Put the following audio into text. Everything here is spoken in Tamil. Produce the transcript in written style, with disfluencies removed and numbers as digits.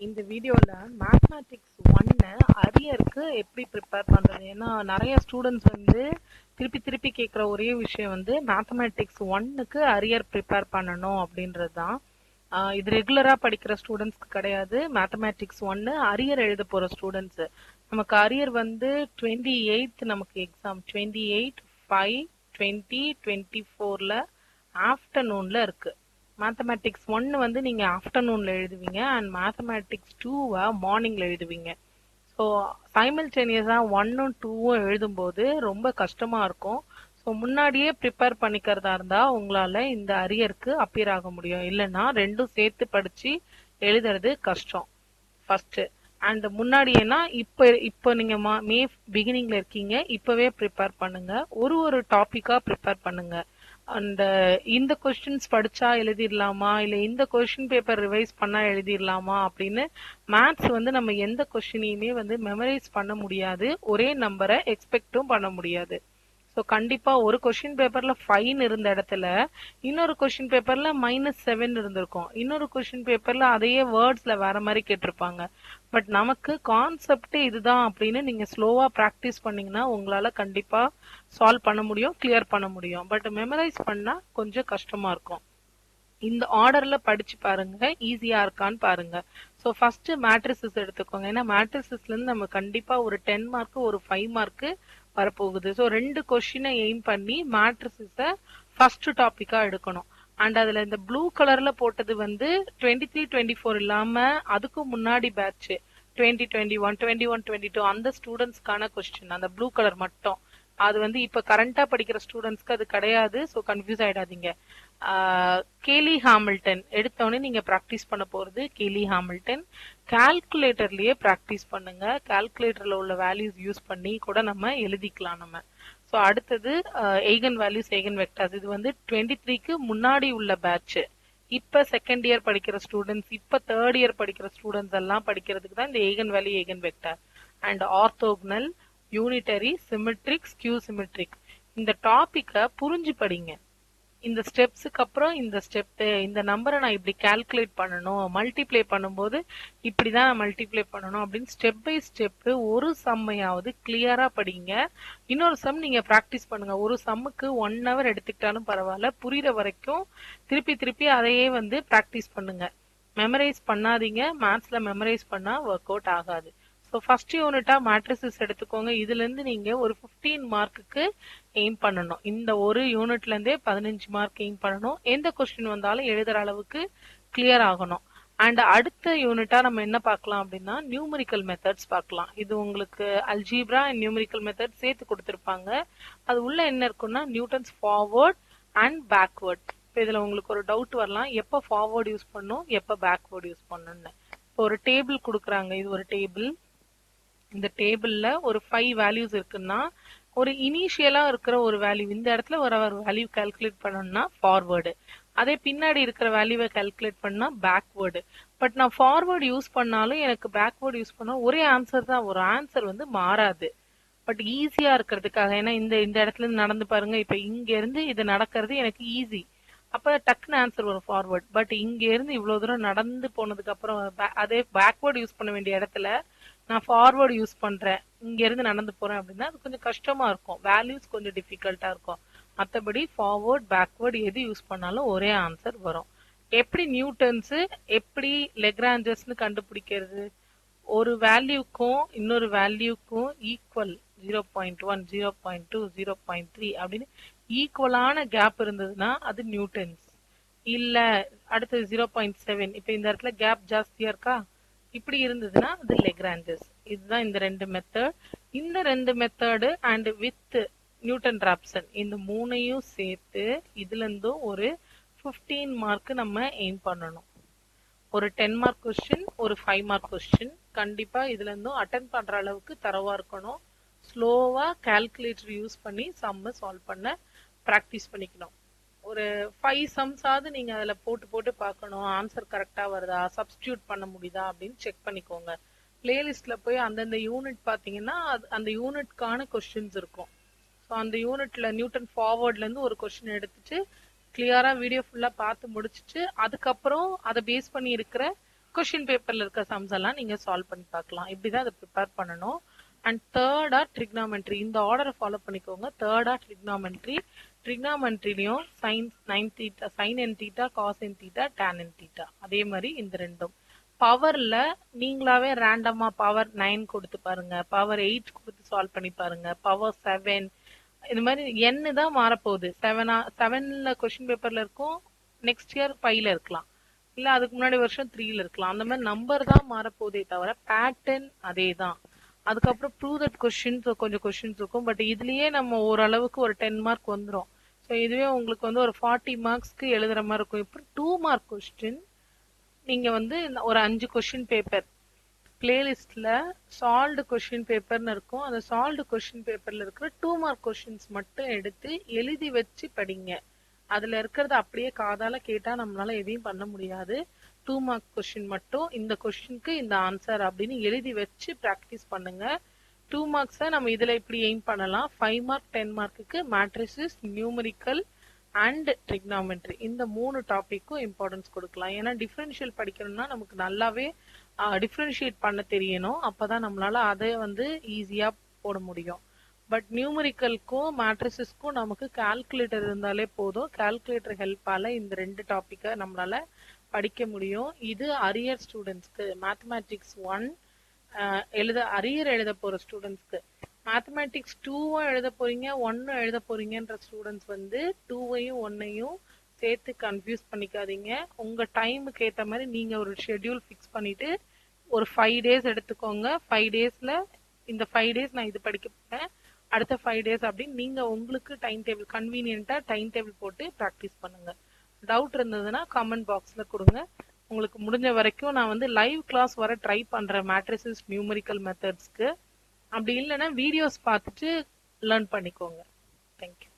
இந்த வீடியோல மேத்தமேட்டிக்ஸ் 1 அரியருக்கு எப்படி ப்ரிப்பேர் பண்றது? ஏன்னா நிறைய ஸ்டூடெண்ட்ஸ் வந்து திருப்பி திருப்பி கேட்குற ஒரே விஷயம் வந்து மேத்தமேட்டிக்ஸ் 1க்கு அரியர் ப்ரிப்பேர் பண்ணணும் அப்படின்றது தான். இது ரெகுலரா படிக்கிற ஸ்டூடெண்ட்ஸ்க்கு கிடையாது. மேத்தமேட்டிக்ஸ் 1 அரியர் எழுத போற ஸ்டூடெண்ட்ஸ். நமக்கு அரியர் வந்து 28th நமக்கு எக்ஸாம் 28/5/2024ல ஆஃப்டர்நூன்ல இருக்கு. மேத்தமேட்டிக்ஸ் 1 வந்து நீங்க ஆஃப்டர்நூன்ல எழுதுவீங்க அண்ட் மேத்தமேட்டிக்ஸ் 2 மார்னிங்ல எழுதுவீங்க. ஸோ சைமல்டேனியஸா 1ம் 2ம் எழுதும்போது ரொம்ப கஷ்டமா இருக்கும். ஸோ முன்னாடியே ப்ரிப்பேர் பண்ணிக்கிறதா இருந்தா உங்களால இந்த அரியருக்கு அப்பியர் ஆக முடியும். இல்லைன்னா ரெண்டும் சேர்த்து படிச்சு எழுதுறது கஷ்டம் ஃபர்ஸ்ட். அண்ட் முன்னாடியேனா இப்போ நீங்க மே பிகினிங்ல இருக்கீங்க, இப்பவே ப்ரிப்பேர் பண்ணுங்க. ஒரு டாபிக்கா ப்ரிப்பேர் பண்ணுங்க. அந்த இந்த கொஸ்டின்ஸ் படிச்சா எழுதிடலாமா இல்ல இந்த கொஸ்டின் பேப்பர் ரிவைஸ் பண்ணா எழுதிடலாமா அப்படின்னு மேத்ஸ் வந்து நம்ம எந்த கொஸ்டினையுமே வந்து மெமரைஸ் பண்ண முடியாது, ஒரே நம்பரை எக்ஸ்பெக்டும் பண்ண முடியாது. ஸோ கண்டிப்பா ஒரு கொஸ்டின் பேப்பர்ல 5 இருந்த இடத்துல இன்னொரு கொஸ்டின் பேப்பர்ல -7 இருந்திருக்கும். இன்னொரு கொஸ்டின் பேப்பர்ல அதையே வேர்ட்ஸ்ல வேற மாதிரி கேட்டிருப்பாங்க. பட் நமக்கு கான்செப்ட் இதுதான் அப்படின்னு நீங்க ஸ்லோவா பிராக்டிஸ் பண்ணீங்கன்னா உங்களால கண்டிப்பா சால்வ் பண்ண முடியும், கிளியர் பண்ண முடியும். பட் மெமரைஸ் பண்ணா கொஞ்சம் கஷ்டமா இருக்கும். இந்த ஆர்டர்ல படிச்சு பாருங்க, ஈஸியா இருக்கான்னு பாருங்க. ஸோ ஃபர்ஸ்ட் மேட்ரிசஸ் எடுத்துக்கோங்க. ஏன்னா மேட்ரிசஸ்ல இருந்து நம்ம கண்டிப்பா ஒரு 10 மார்க் ஒரு 5 மார்க் வரப்போகுது. ஸோ 2 கொஸ்டினை எய்ம் பண்ணி மேட்ரிசஸ ஃபர்ஸ்ட் டாபிக்கா எடுக்கணும். அண்ட் அதுல இந்த ப்ளூ கலர்ல போட்டது வந்து 23-24 இல்லாம அதுக்கு முன்னாடி பேட்ச் 2021-21-22 அந்த ஸ்டூடெண்ட்ஸ்க்கான கொஸ்டின், அந்த ப்ளூ கலர் மட்டும். அது வந்து இப்ப கரண்டா படிக்கிற ஸ்டூடெண்ட்ஸ்க்கு அது கிடையாது. ஸோ கன்ஃபியூஸ் ஆயிடாதீங்க. கேலி ஹாமில்டன் எடுத்தோடனே நீங்க பிராக்டிஸ் பண்ண போறது கேலி ஹாமில்டன். கால்குலேட்டர்லயே பிராக்டிஸ் பண்ணுங்க. கால்குலேட்டர்ல உள்ள வேல்யூஸ் யூஸ் பண்ணி கூட நம்ம எழுதிக்கலாம் நம்ம. ஸோ அடுத்தது எய்கன் வேல்யூஸ், எய்கன் வெக்டர்ஸ். இது வந்து 23க்கு முன்னாடி உள்ள பேட்ச். இப்ப செகண்ட் இயர் படிக்கிற ஸ்டூடெண்ட்ஸ், இப்ப தேர்ட் இயர் படிக்கிற ஸ்டூடெண்ட்ஸ் எல்லாம் படிக்கிறதுக்கு தான் இந்த eigen value, eigen vector. And orthogonal, unitary, symmetric, skew symmetric. இந்த டாபிக்கை புரிஞ்சு படிங்க. இந்த ஸ்டெப்ஸுக்கு அப்புறம் இந்த ஸ்டெப், இந்த நம்பரை நான் இப்படி கால்குலேட் பண்ணணும், மல்டிப்ளை பண்ணும்போது இப்படிதான் நான் மல்டிப்ளை பண்ணணும் அப்படின்னு ஸ்டெப் பை ஸ்டெப் ஒரு சம்மையாவது கிளியரா படிங்க. இன்னொரு சம் நீங்க பிராக்டிஸ் பண்ணுங்க. ஒரு சம்முக்கு 1 hour எடுத்துக்கிட்டாலும் பரவாயில்ல, புரியுற வரைக்கும் திருப்பி திருப்பி அதையே வந்து பிராக்டிஸ் பண்ணுங்க. மெமரைஸ் பண்ணாதீங்க. மேத்ஸ்ல மெமரைஸ் பண்ணா ஒர்க் அவுட் ஆகாது. ஸோ ஃபர்ஸ்ட் யூனிட்டா மேட்ரிசஸ் எடுத்துக்கோங்க. இதுல இருந்து நீங்க ஒரு 15 மார்க்குக்கு எய்ம் பண்ணணும். இந்த ஒரு யூனிட்ல இருந்தே 15 மார்க் எய்ம் பண்ணணும். எந்த கொஸ்டின் வந்தாலும் எழுதுற அளவுக்கு கிளியர் ஆகணும். அண்ட் அடுத்த யூனிட்டா நம்ம என்ன பார்க்கலாம் அப்படின்னா நியூமரிக்கல் மெத்தட்ஸ் பார்க்கலாம். இது உங்களுக்கு அல்ஜீப்ரா அண்ட் நியூமரிக்கல் மெத்தட் சேர்த்து கொடுத்துருப்பாங்க. அது உள்ள என்ன இருக்குன்னா நியூட்டன்ஸ் ஃபார்வர்ட் அண்ட் பேக்வர்ட். இப்போ இதுல உங்களுக்கு ஒரு டவுட் வரலாம், எப்போ ஃபார்வர்ட் யூஸ் பண்ணும் எப்போ பேக்வர்ட் யூஸ் பண்ணணும்னு. இப்போ ஒரு டேபிள் கொடுக்குறாங்க, இது ஒரு டேபிள். இந்த டேபிள்ல ஒரு 5 வேல்யூஸ் இருக்குன்னா ஒரு இனிஷியலா இருக்கிற ஒரு வேல்யூ, இந்த இடத்துல ஒரு வேல்யூ கால்குலேட் பண்ணணும்னா ஃபார்வர்டு, அதே பின்னாடி இருக்கிற வேல்யூவை கால்குலேட் பண்ணா பேக்வேர்டு. பட் நான் ஃபார்வர்டு யூஸ் பண்ணாலும் எனக்கு பேக்வேர்டு யூஸ் பண்ணா ஒரே ஆன்சர் தான் வரும், ஆன்சர் வந்து மாறாது. பட் ஈஸியா இருக்கிறதுக்காக, ஏன்னா இந்த இந்த இடத்துல இருந்து நடந்து பாருங்க, இப்ப இங்க இருந்து இது நடக்கிறது எனக்கு ஈஸி, அப்ப டக்குன்னு ஆன்சர் வரும் ஃபார்வர்ட். பட் இங்க இருந்து இவ்வளவு தூரம் நடந்து போனதுக்கு அப்புறம் அதே பேக்வேர்டு யூஸ் பண்ண வேண்டிய இடத்துல நான் ஃபார்வர்டு யூஸ் பண்றேன், இங்க இருந்து நடந்து போறேன் அப்படின்னா அது கொஞ்சம் கஷ்டமா இருக்கும், வேல்யூஸ் கொஞ்சம் டிஃபிகல்ட்டா இருக்கும். மற்றபடி ஃபார்வர்ட் பேக்வேர்டு எது யூஸ் பண்ணாலும் ஒரே ஆன்சர் வரும். எப்படி நியூட்டன்ஸ், எப்படி லெக்ராஞ்சஸ்னு கண்டுபிடிக்கிறது? ஒரு வேல்யூக்கும் இன்னொரு வேல்யூக்கும் ஈக்குவல் 0.1 0.2 0.3 அப்படின்னு ஈக்குவலான கேப் இருந்ததுன்னா அது நியூட்டன்ஸ். இல்ல அடுத்தது 0.7, இப்ப இந்த இடத்துல கேப் ஜாஸ்தியா இருக்கா, இப்படி இருந்ததுன்னா அது லெக்ராஞ்சஸ். இதுதான் இந்த ரெண்டு மெத்தட். இந்த ரெண்டு method and with Newton Raphson இந்த மூணையும் சேர்த்து இதுல இருந்தும் ஒரு 15 மார்க் நம்ம எய்ம் பண்ணணும். ஒரு 10 மார்க் கொஸ்டின், ஒரு 5 மார்க் கொஸ்டின் கண்டிப்பா இதுல இருந்தும் அட்டன் பண்ற அளவுக்கு தரவா இருக்கணும். ஸ்லோவா கால்குலேட்டர் யூஸ் பண்ணி சம்ம சால்வ் பண்ண பிராக்டிஸ் பண்ணிக்கணும். ஒரு 5 சம்ஸாவது நீங்க அதுல போட்டு போட்டு பார்க்கணும், ஆன்சர் கரெக்டா வருதா, சப்ஸ்டியூட் பண்ண முடியுதா அப்படின்னு செக் பண்ணிக்கோங்க. பிளேலிஸ்ட்ல போய் அந்தந்த யூனிட் பாத்தீங்கன்னா அந்த யூனிட்கான கொஸ்டின்ஸ் இருக்கும். ஸோ அந்த யூனிட்ல நியூட்டன் ஃபார்வர்ட்ல இருந்து ஒரு கொஸ்டின் எடுத்துட்டு கிளியரா வீடியோ ஃபுல்லா பார்த்து முடிச்சுட்டு அதுக்கப்புறம் அதை பேஸ் பண்ணி இருக்கிற கொஸ்டின் பேப்பர்ல இருக்க சம்ஸ் எல்லாம் நீங்க சால்வ் பண்ணி பார்க்கலாம். இப்படிதான் அதை ப்ரிப்பேர் பண்ணணும். அண்ட் தேர்டா ட்ரிக்னாமெட்ரி. இந்த ஆர்டரை ஃபாலோ பண்ணிக்கோங்க. தேர்டா ட்ரிக்னாமெட்ரி. ட்ரிக்னாமெட்ரிலையும் sine nine theta, sine n theta, cos n theta, tan n theta, அதே மாதிரி இந்த ரெண்டும். பவர்ல நீங்களாவே ரேண்டமா பவர் 9 கொடுத்து பாருங்க, பவர் 8 கொடுத்து சால்வ் பண்ணி பாருங்க, பவர் 7. இந்த மாதிரி n தான் மாறப்போகுது. 7ல கொஸ்டின் பேப்பர்ல இருக்கும், நெக்ஸ்ட் இயர் 5ல இருக்கலாம், இல்ல அதுக்கு முன்னாடி வருஷம் 3ல இருக்கலாம். அந்த மாதிரி நம்பர் தான் மாறப்போதே தவிர பேட்டர்ன் அதே தான். அதுக்கப்புறம் ப்ரூவ் தட் கொஸ்டின்ஸ் கொஞ்சம் கொஸ்டின்ஸ் இருக்கும். பட் இதுலயே நம்ம ஓரளவுக்கு ஒரு 10 மார்க் வந்துடும். ஸோ இதுவே உங்களுக்கு வந்து ஒரு 40 மார்க்ஸ்க்கு எழுதுற மாதிரி இருக்கும். இப்போ 2 மார்க் கொஸ்டின் நீங்க வந்து ஒரு 5 கொஸ்டின் பேப்பர் பிளேலிஸ்ட்ல சால்வ்டு கொஸ்டின் பேப்பர்னு இருக்கும். அந்த சால்வ்டு கொஸ்டின் பேப்பர்ல இருக்கிற 2 மார்க் கொஸ்டின்ஸ் மட்டும் எடுத்து எழுதி வச்சு படிங்க. அதுல இருக்கிறத அப்படியே காதால கேட்டா நம்மளால எதையும் பண்ண முடியாது. 2 மார்க் கொஸ்டின் மட்டும், இந்த கொஸ்டினுக்கு இந்த ஆன்சர் அப்படின்னு எழுதி வச்சு பிராக்டிஸ் பண்ணுங்க. 2 மார்க்ஸை நம்ம இதுல இப்படி எய்ம் பண்ணலாம். 5 மார்க் 10 மார்க்குக்கு மேட்ரிசஸ், நியூமரிக்கல் அண்ட் ட்ரிக்னாமெட்ரி, இந்த 3 டாபிக்கும் இம்பார்ட்டன்ஸ் கொடுக்கலாம். ஏன்னா டிஃபரன்ஷியல் படிக்கணும்னா நமக்கு நல்லாவே டிஃபரன்ஷியேட் பண்ண தெரியணும். அப்பதான் நம்மளால அதை வந்து ஈஸியா போட முடியும். பட் நியூமரிக்கலுக்கும் மேட்ரிசஸ்க்கும் நமக்கு கால்குலேட்டர் இருந்தாலே போதும். கால்குலேட்டர் ஹெல்ப்பால இந்த 2 டாபிக்கை நம்மளால படிக்க முடியும். இது அரியர் ஸ்டூடெண்ட்ஸ்க்கு, மேத்தமேட்டிக்ஸ் 1 அரியர் எழுத போற ஸ்டூடெண்ட்ஸ்க்கு. மேத்தமேட்டிக்ஸ் 2வும் எழுத போறீங்க, 1ம் எழுத போறீங்கன்ற ஸ்டூடெண்ட்ஸ் வந்து 2வையும் 1ஐயும் சேர்த்து கன்ஃபியூஸ் பண்ணிக்காதீங்க. உங்க டைமுக்கு ஏத்த மாதிரி நீங்க ஒரு ஷெட்யூல் ஃபிக்ஸ் பண்ணிட்டு ஒரு 5 டேஸ் எடுத்துக்கோங்க. 5 டேஸ்ல இந்த 5 டேஸ் நான் இது படிக்க போறேன், அடுத்த 5 டேஸ் அப்படின்னு நீங்க உங்களுக்கு டைம் டேபிள் கன்வீனியன்ட்டா டைம் டேபிள் போட்டு ப்ராக்டிஸ் பண்ணுங்க. டவுட் இருந்ததுன்னா கமெண்ட் பாக்ஸ்ல கொடுங்க. உங்களுக்கு முடிஞ்ச வரைக்கும் நான் வந்து லைவ் கிளாஸ் வர ட்ரை பண்றேன் மேட்ரிசஸ், நியூமரிக்கல் மெத்தட்ஸ்க்கு. அப்படி இல்லைன்னா வீடியோஸ் பார்த்துட்டு லேர்ன் பண்ணிக்கோங்க. தேங்க்யூ.